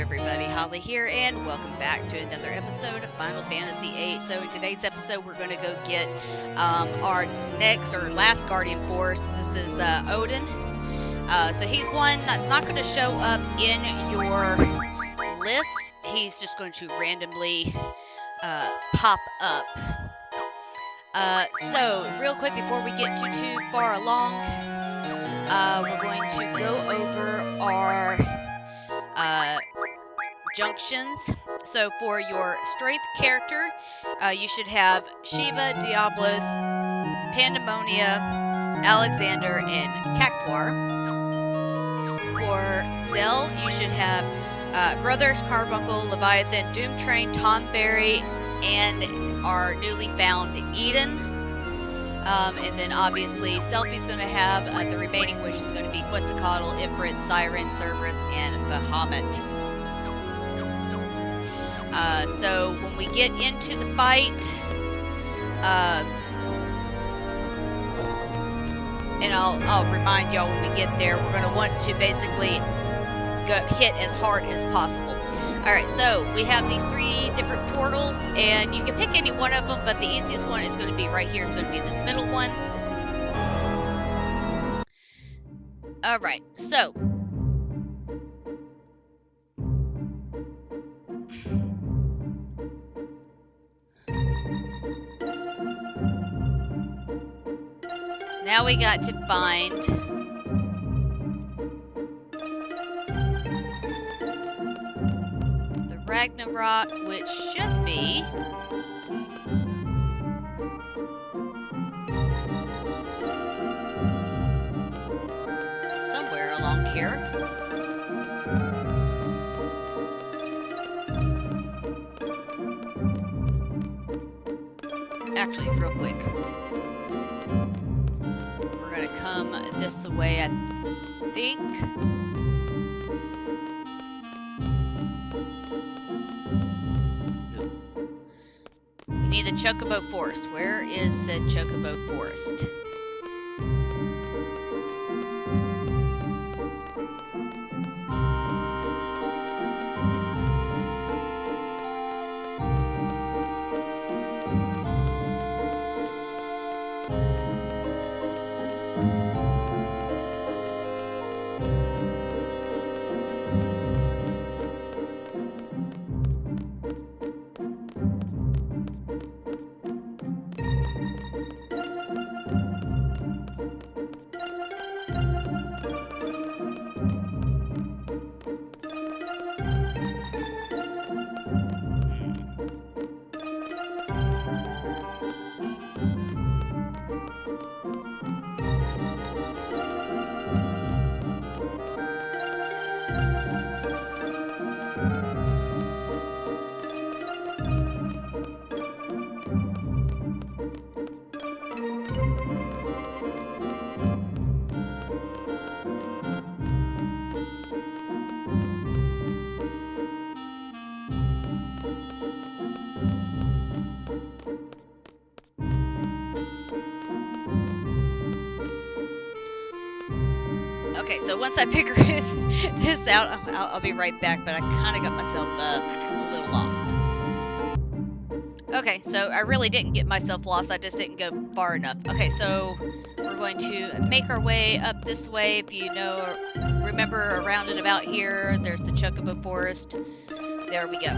everybody? Holly here, and welcome back to another episode of Final Fantasy VIII. So in today's episode, we're going to go get our next or last Guardian Force. This is Odin. So he's one that's not going to show up in your list. He's just going to randomly pop up. So real quick before we get too far along, we're going to go over our junctions. So for your strength character, you should have Shiva, Diablos, Pandemonia, Alexander, and Cactuar. For Zell, you should have Brothers, Carbuncle, Leviathan, Doomtrain, Tonberry, and our newly found Eden. And then obviously Selphie's going to have the remaining, which is going to be Quetzalcoatl, Ifrit, Siren, Cerberus, and Bahamut. So when we get into the fight, and I'll remind y'all when we get there, we're going to want to basically hit as hard as possible. Alright, so we have these three different portals, and you can pick any one of them, but the easiest one is going to be right here. It's going to be this middle one. Alright, so now we got to find the Ragnarok, which should be somewhere along here. Actually, real quick. We're going to come this way, I think. We need the Chocobo Forest. Where is said Chocobo Forest? Okay, so once I figure this out, I'll be right back, but I kind of got myself a little lost. Okay, so I really didn't get myself lost, I just didn't go far enough. Okay, so we're going to make our way up this way. If you know, remember around and about here, there's the Chocobo Forest. There we go.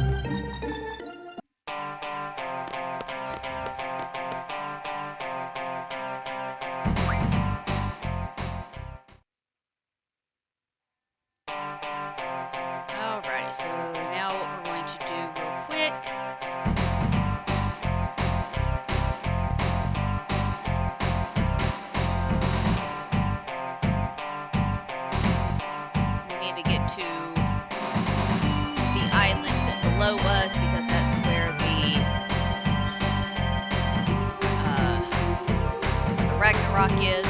So now what we're going to do real quick, we need to get to the island below us because that's where the Ragnarok is.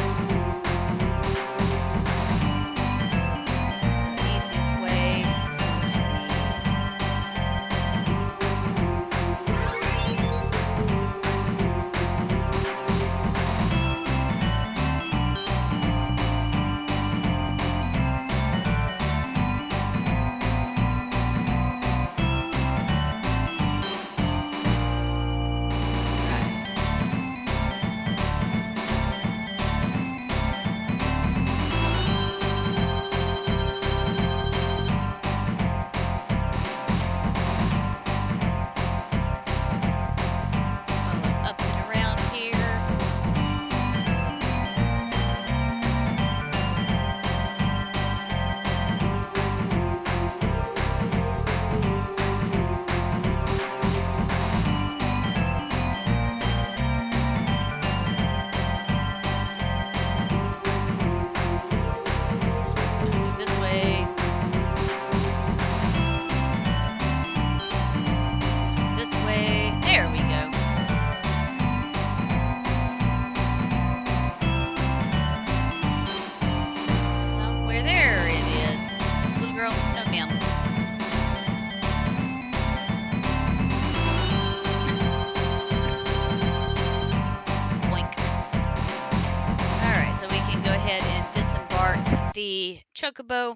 the chocobo.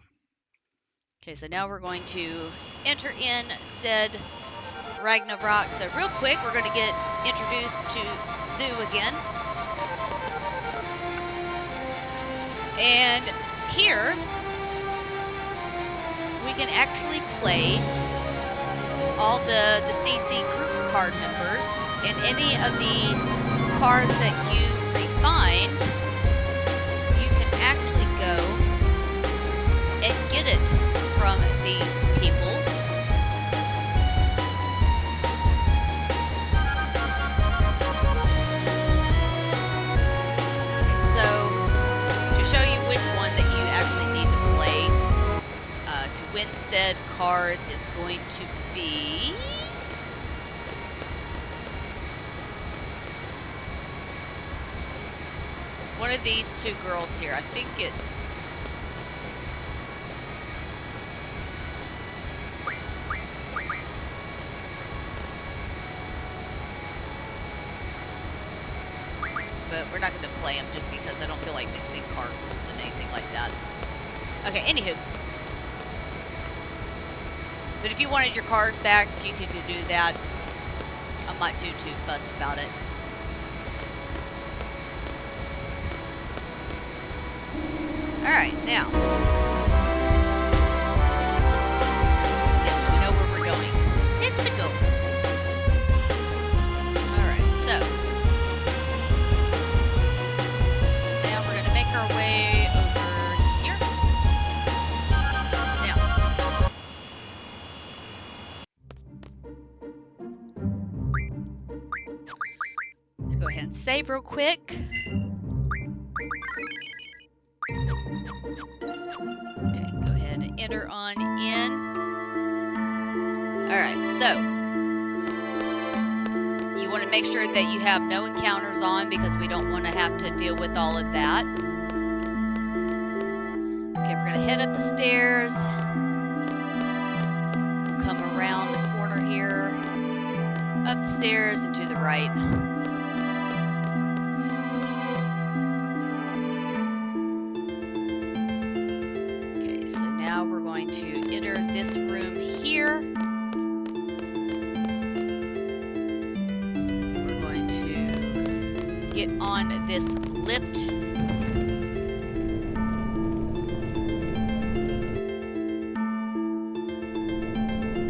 Okay, so now we're going to enter in said Ragnarok. So real quick, we're going to get introduced to Zoo again. And here, we can actually play all the CC group card members, and any of the cards that you refined, you can actually go and get it from these people. Okay, so to show you which one that you actually need to play to win said cards is going to be one of these two girls here. I think it's but we're not going to play them just because I don't feel like mixing card rules and anything like that. Okay, anywho. But if you wanted your cards back, you could do that. I'm not too fussed about it. Alright, now. Yes, we know where we're going. Let's go. Alright, so. Now we're going to make our way over here. Now. Let's go ahead and save real quick. Okay, go ahead and enter on in. Alright, so you want to make sure that you have no encounters on because we don't want to have to deal with all of that. Okay, we're going to head up the stairs. Come around the corner here. Up the stairs and to the right. To enter this room here. We're going to get on this lift.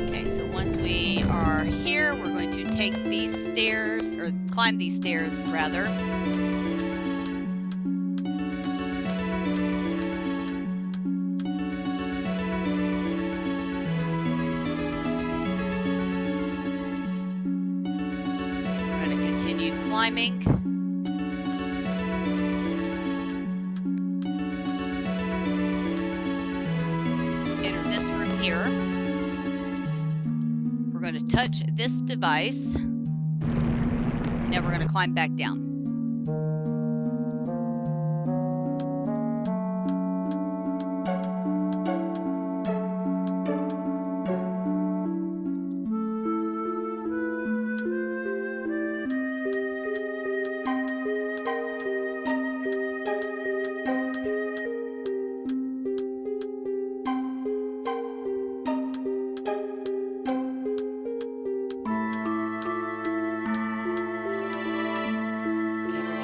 Okay, so once we are here, we're going to take these stairs, or climb these stairs rather. Climbing. Enter this room here. We're going to touch this device. And now we're going to climb back down.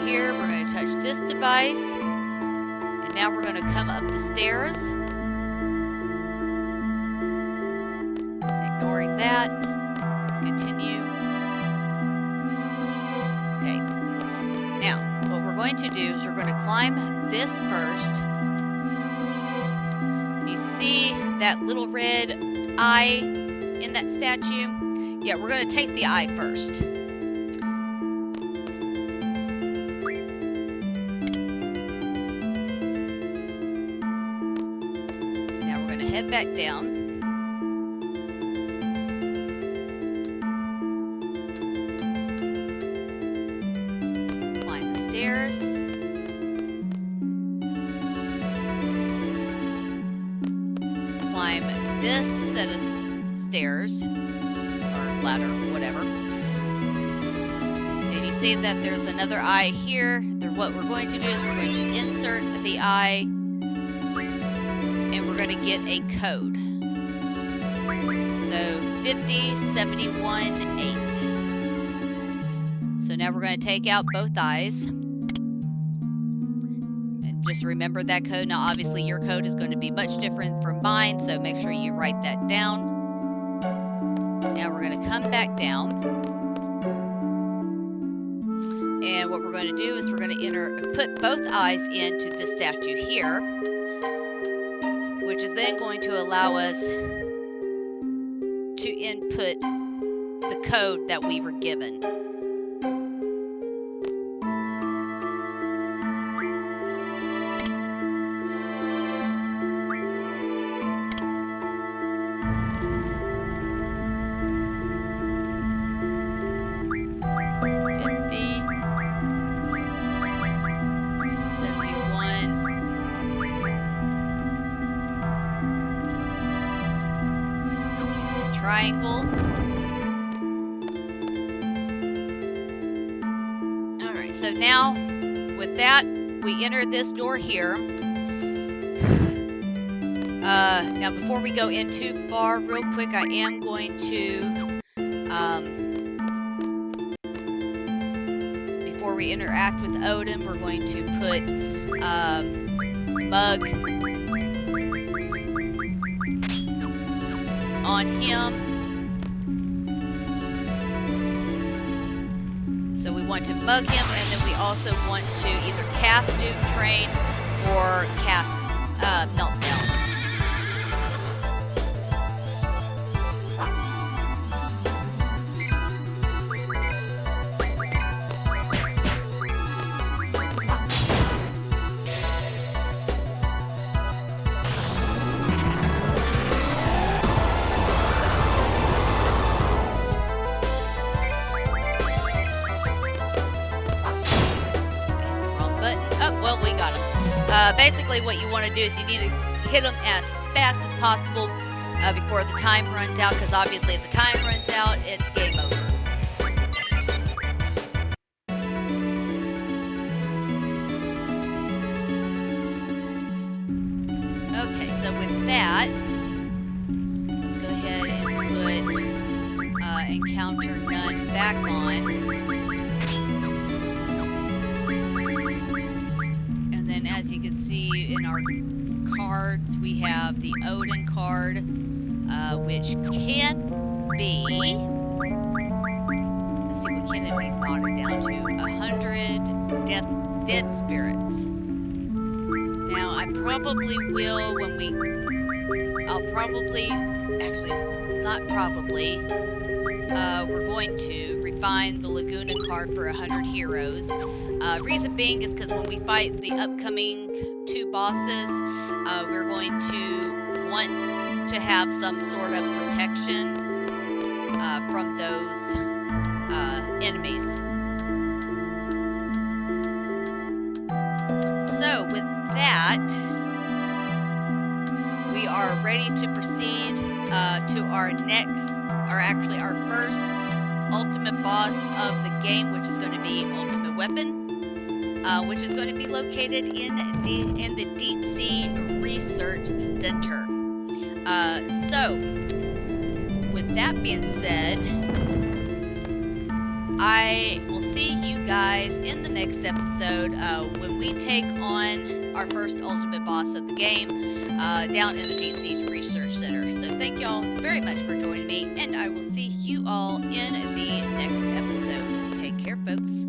Here, we're going to touch this device, and now we're going to come up the stairs, ignoring that, continue. Okay, now what we're going to do is we're going to climb this first, and you see that little red eye in that statue? Yeah, we're going to take the eye first. Head back down. Climb the stairs. Climb this set of stairs, or ladder, whatever. And you see that there's another eye here. What we're going to do is we're going to insert the eye we're going to get a code. So 50718. So now we're going to take out both eyes. And just remember that code. Now obviously your code is going to be much different from mine, so make sure you write that down. Now we're going to come back down. And what we're going to do is we're going to put both eyes into the statue here, which is then going to allow us to input the code that we were given. Triangle. Alright, so now with that, we enter this door here. Now before we go in too far, real quick, I am going to, before we interact with Odin, we're going to put Mug on him. So we want to mug him, and then we also want to either cast Duke Train or cast Meltdown. Well, we got him. Basically, what you want to do is you need to hit him as fast as possible before the time runs out, because obviously if the time runs out, it's game over. Okay, so with that, let's go ahead and put Encounter None back on. As you can see in our cards, we have the Odin card, which can be, let's see, what can it be watered down to? 100 dead spirits. Now, I probably will we're going to refine the Laguna card for 100 heroes. Reason being is because when we fight the upcoming 2 bosses, we're going to want to have some sort of protection from those enemies. So with that, we are ready to proceed to our next, or actually our first ultimate boss of the game, which is going to be Ultimate Weapon. Which is going to be located in the Deep Sea Research Center. So, with that being said, I will see you guys in the next episode when we take on our first ultimate boss of the game down in the Deep Sea Research Center. So thank y'all very much for joining me, and I will see you all in the next episode. Take care, folks.